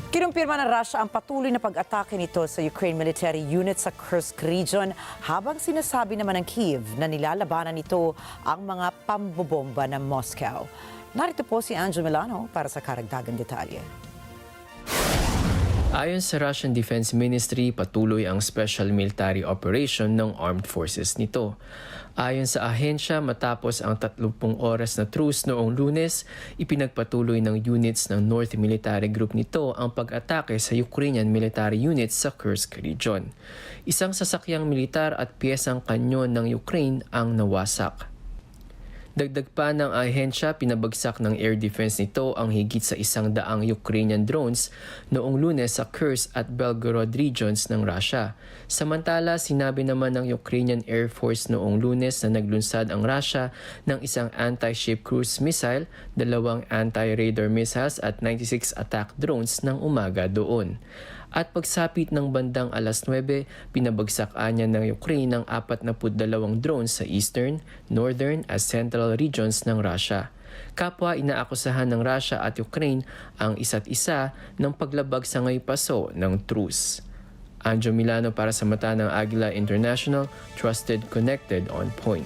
Kinumpirma ng Russia ang patuloy na pag-atake nito sa Ukraine military unit sa Kursk region habang sinasabi naman ng Kyiv na nilalabanan nito ang mga pambobomba ng Moscow. Narito po si Anjo Milano para sa karagdagang detalye. Ayon sa Russian Defense Ministry, patuloy ang special military operation ng armed forces nito. Ayon sa ahensya, matapos ang 30 oras na truce noong Lunes, ipinagpatuloy ng units ng North Military Group nito ang pag-atake sa Ukrainian military units sa Kursk region. Isang sasakyang militar at piyesang kanyon ng Ukraine ang nawasak. Dagdag pa ng ahensya, pinabagsak ng air defense nito ang higit sa 100 Ukrainian drones noong Lunes sa Kursk at Belgorod regions ng Russia. Samantala, sinabi naman ng Ukrainian Air Force noong Lunes na naglunsad ang Russia ng isang anti-ship cruise missile, 2 anti-radar missiles at 96 attack drones ng umaga doon. At pagsapit ng bandang alas 9, pinabagsakan niya ng Ukraine ng 42 drones sa eastern, northern at central regions ng Russia. Kapwa inaakusahan ng Russia at Ukraine ang isa't isa ng paglabag sa ngay paso ng truce. Anjo Milano para sa Mata ng Agila International, trusted, connected, on point.